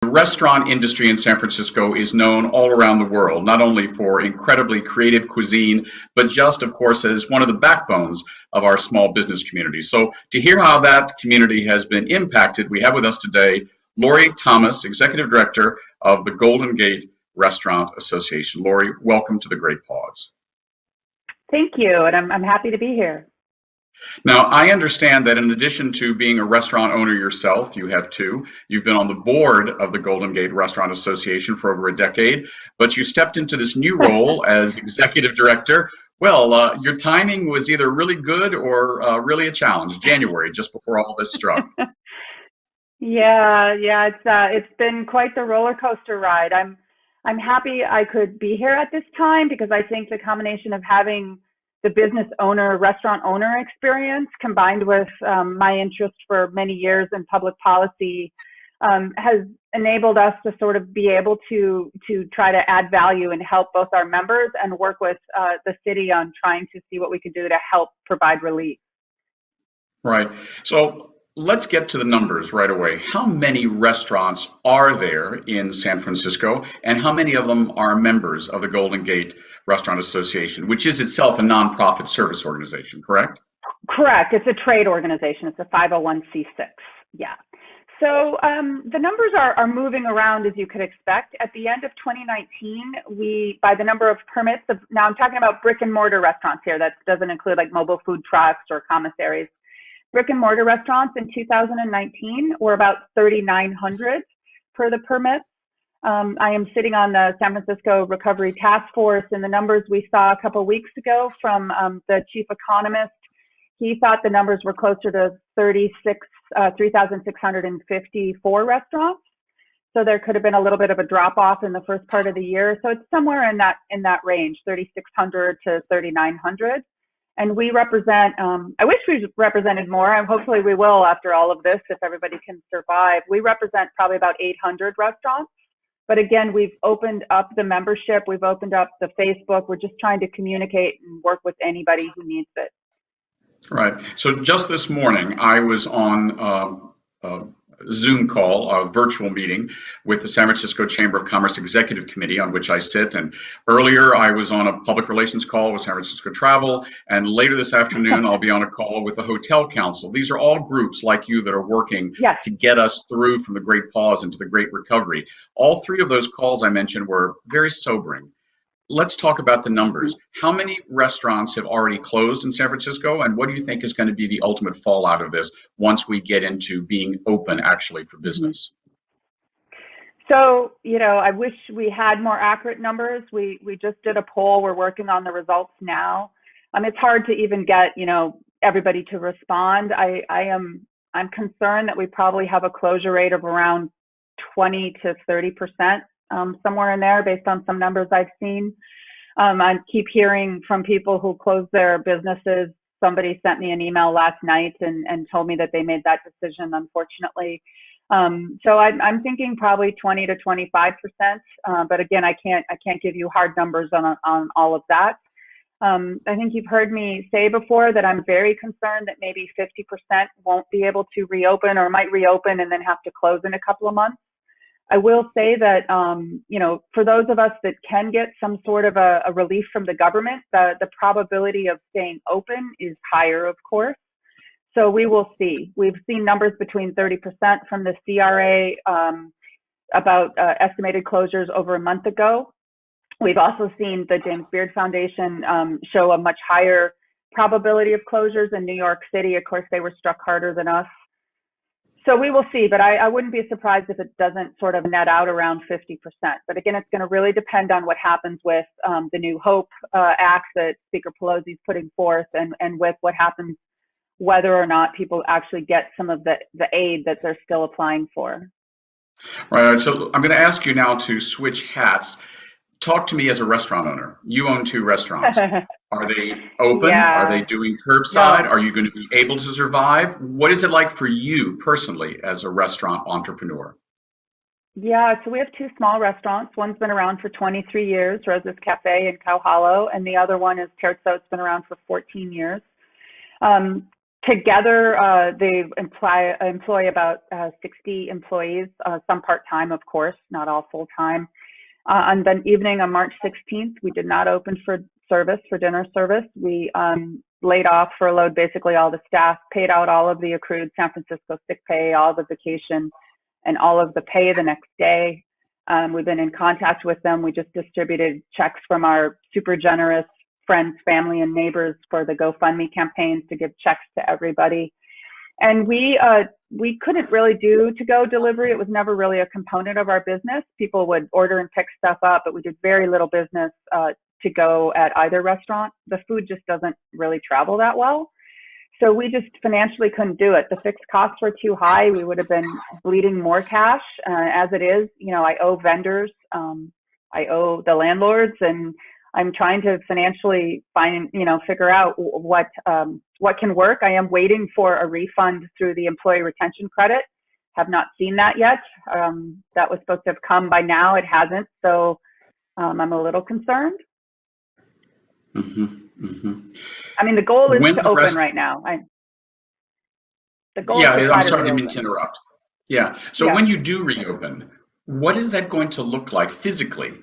The restaurant industry in San Francisco is known all around the world, not only for incredibly creative cuisine, but just, of course, as one of the backbones of our small business community. So to hear how that community has been impacted, we have with us today Laurie Thomas, Executive Director of the Golden Gate Restaurant Association. Laurie, welcome to The Great Pause. Thank you, and I'm happy to be here. Now, I understand that in addition to being a restaurant owner yourself, you have two. You've been on the board of the Golden Gate Restaurant Association for over a decade, but you stepped into this new role as executive director. Well, your timing was either really good or really a challenge. January, just before all this struck. Yeah, it's been quite the roller coaster ride. I'm happy I could be here at this time because I think the combination of having the business owner, restaurant owner experience combined with my interest for many years in public policy has enabled us to sort of be able to try to add value and help both our members and work with the city on trying to see what we could do to help provide relief. Right. So let's get to the numbers right away. How many restaurants are there in San Francisco, and how many of them are members of the Golden Gate Restaurant Association, which is itself a nonprofit service organization, correct? Correct. It's a trade organization. It's a 501c6. Yeah. So the numbers are moving around as you could expect. At the end of 2019, by the number of permits now I'm talking about brick and mortar restaurants here. That doesn't include like mobile food trucks or commissaries. Brick and mortar restaurants in 2019 were about 3,900 per the permits. I am sitting on the San Francisco Recovery Task Force, and the numbers we saw a couple of weeks ago from the chief economist, he thought the numbers were closer to 3,654 restaurants. So there could have been a little bit of a drop off in the first part of the year. So it's somewhere in that range, 3,600 to 3,900. And we represent, I wish we represented more, and hopefully we will after all of this if everybody can survive. We represent probably about 800 restaurants. But again, we've opened up the membership, we've opened up the Facebook. We're just trying to communicate and work with anybody who needs it. Right. So just this morning, I was on a Zoom call, a virtual meeting with the San Francisco Chamber of Commerce Executive Committee, on which I sit. And earlier, I was on a public relations call with San Francisco Travel. And later this afternoon, I'll be on a call with the Hotel Council. These are all groups like you that are working to get us through from the Great Pause into the Great Recovery. All three of those calls I mentioned were very sobering. Let's talk about the numbers. How many restaurants have already closed in San Francisco, and what do you think is going to be the ultimate fallout of this once we get into being open actually for business? So, I wish we had more accurate numbers. We just did a poll. We're working on the results now. It's hard to even get, everybody to respond. I'm concerned that we probably have a closure rate of around 20 to 30%. Somewhere in there based on some numbers I've seen. I keep hearing from people who closed their businesses. Somebody sent me an email last night and told me that they made that decision, unfortunately. So I'm thinking probably 20 to 25%. But again, I can't give you hard numbers on all of that. I think you've heard me say before that I'm very concerned that maybe 50% won't be able to reopen or might reopen and then have to close in a couple of months. I will say that, for those of us that can get some sort of a relief from the government, the probability of staying open is higher, of course. So we will see. We've seen numbers between 30% from the CRA about estimated closures over a month ago. We've also seen the James Beard Foundation show a much higher probability of closures in New York City. Of course, they were struck harder than us. So we will see, but I wouldn't be surprised if it doesn't sort of net out around 50%. But again, it's going to really depend on what happens with the new HOPE Act that Speaker Pelosi is putting forth and with what happens, whether or not people actually get some of the aid that they're still applying for. Right. So I'm going to ask you now to switch hats. Talk to me as a restaurant owner. You own two restaurants. Are they open? Yeah. Are they doing curbside? No. Are you going to be able to survive? What is it like for you personally as a restaurant entrepreneur? Yeah, so we have two small restaurants. One's been around for 23 years, Rosa's Cafe in Cow Hollow, and the other one is Terzo. It's been around for 14 years. Together, they employ about 60 employees, some part-time, of course, not all full-time. On the evening on March 16th, we did not open for service, for dinner service. We laid off, furloughed basically all the staff, paid out all of the accrued San Francisco sick pay, all the vacation, and all of the pay the next day. We've been in contact with them. We just distributed checks from our super generous friends, family, and neighbors for the GoFundMe campaigns to give checks to everybody. And we couldn't really do to-go delivery. It was never really a component of our business. People would order and pick stuff up, but we did very little business to go at either restaurant. The food just doesn't really travel that well. So we just financially couldn't do it. The fixed costs were too high. We would have been bleeding more cash. As it is, I owe vendors, I owe the landlords, and I'm trying to financially figure out what can work. I am waiting for a refund through the employee retention credit. Have not seen that yet. That was supposed to have come by now. It hasn't. So I'm a little concerned. Mm-hmm, mm-hmm. I mean, the goal is to open right now. The goal is to try I'm to sorry, I didn't reopen. mean to interrupt. Yeah. So when you do reopen, what is that going to look like physically?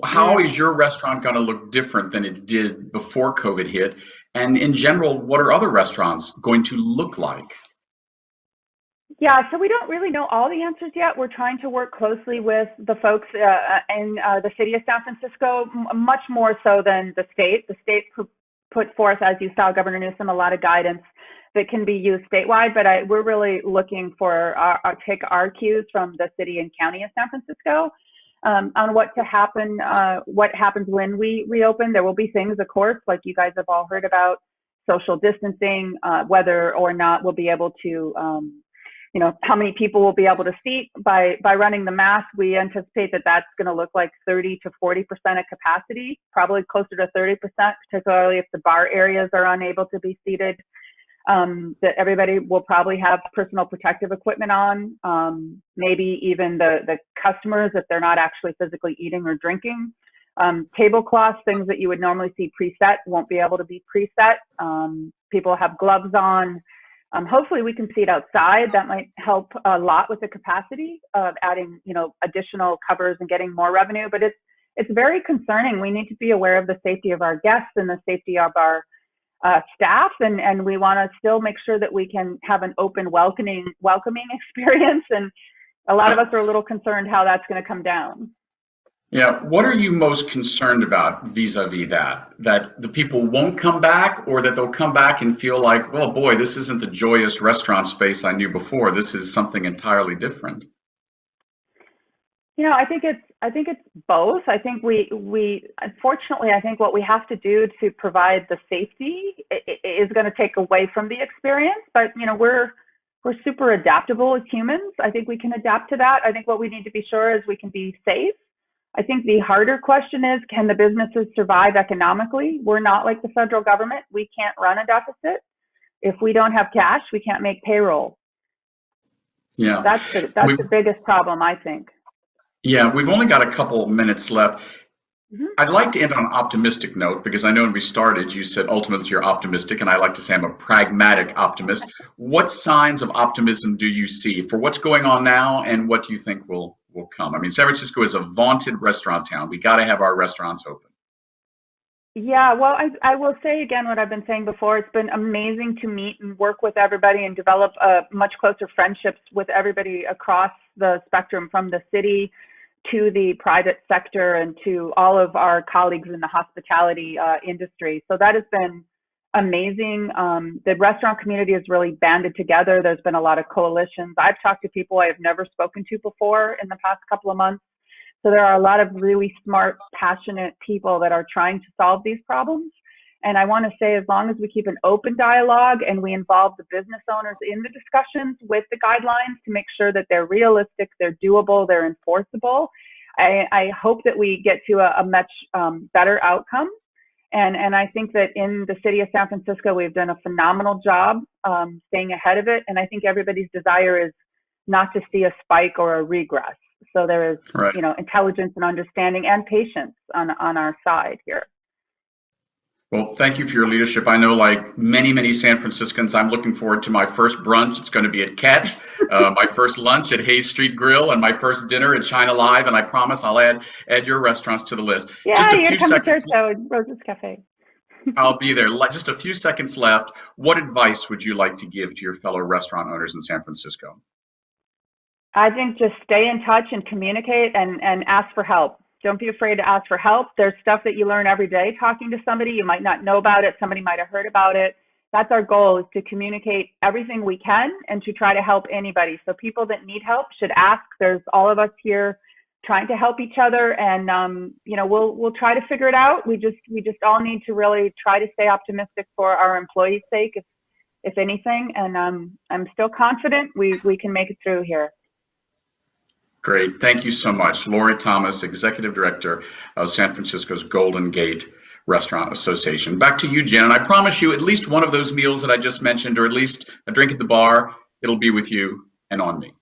How is your restaurant going to look different than it did before COVID hit? And in general, what are other restaurants going to look like? Yeah, so we don't really know all the answers yet. We're trying to work closely with the folks in the city of San Francisco, much more so than the state. The state put forth, as you saw, Governor Newsom, a lot of guidance that can be used statewide, but we're really looking for take our cues from the city and county of San Francisco on what happens when we reopen. There will be things, of course, like you guys have all heard about, social distancing, whether or not we'll be able to how many people will be able to seat by running the math. We anticipate that that's going to look like 30 to 40% of capacity, probably closer to 30%, particularly if the bar areas are unable to be seated. That everybody will probably have personal protective equipment on, maybe even the customers, if they're not actually physically eating or drinking. Tablecloths, things that you would normally see preset, won't be able to be preset. People have gloves on. Hopefully we can see it outside. That might help a lot with the capacity of adding, additional covers and getting more revenue. But it's very concerning. We need to be aware of the safety of our guests and the safety of our staff, and we want to still make sure that we can have an open, welcoming experience. And a lot of us are a little concerned how that's going to come down. Yeah, what are you most concerned about vis-a-vis that the people won't come back, or that they'll come back and feel like, well, boy, this isn't the joyous restaurant space I knew before. This is something entirely different. I think it's both. I think we unfortunately, I think what we have to do to provide the safety is going to take away from the experience. But we're super adaptable as humans. I think we can adapt to that. I think what we need to be sure is we can be safe. I think the harder question is, can the businesses survive economically? We're not like the federal government. We can't run a deficit. If we don't have cash, we can't make payroll. Yeah, that's the biggest problem, I think. Yeah, we've only got a couple minutes left. Mm-hmm. I'd like to end on an optimistic note, because I know when we started, you said ultimately you're optimistic, and I like to say I'm a pragmatic optimist. What signs of optimism do you see for what's going on now, and what do you think will come? I mean, San Francisco is a vaunted restaurant town. We got to have our restaurants open. Yeah, well, I will say again what I've been saying before. It's been amazing to meet and work with everybody and develop much closer friendships with everybody across the spectrum, from the city to the private sector and to all of our colleagues in the hospitality industry. So that has been amazing. The restaurant community has really banded together. There's been a lot of coalitions. I've talked to people I have never spoken to before in the past couple of months. So there are a lot of really smart, passionate people that are trying to solve these problems. And I want to say, as long as we keep an open dialogue and we involve the business owners in the discussions with the guidelines to make sure that they're realistic, they're doable, they're enforceable, I hope that we get to a much better outcome. And I think that in the city of San Francisco, we've done a phenomenal job staying ahead of it. And I think everybody's desire is not to see a spike or a regress. So there is, intelligence and understanding and patience on our side here. Well, thank you for your leadership. I know, like many, many San Franciscans, I'm looking forward to my first brunch. It's going to be at Catch, my first lunch at Hayes Street Grill, and my first dinner at China Live. And I promise I'll add your restaurants to the list. Just Yeah, a you gotta few come to seconds. Churchill and Rose's Cafe. I'll be there. Just a few seconds left. What advice would you like to give to your fellow restaurant owners in San Francisco? I think just stay in touch and communicate and ask for help. Don't be afraid to ask for help. There's stuff that you learn every day talking to somebody. You might not know about it. Somebody might have heard about it. That's our goal, is to communicate everything we can and to try to help anybody. So people that need help should ask. There's all of us here trying to help each other, and we'll try to figure it out. We just all need to really try to stay optimistic for our employees' sake, if anything. And I'm still confident we can make it through here. Great. Thank you so much. Laurie Thomas, Executive Director of San Francisco's Golden Gate Restaurant Association. Back to you, Jen. And I promise you, at least one of those meals that I just mentioned, or at least a drink at the bar, it'll be with you and on me.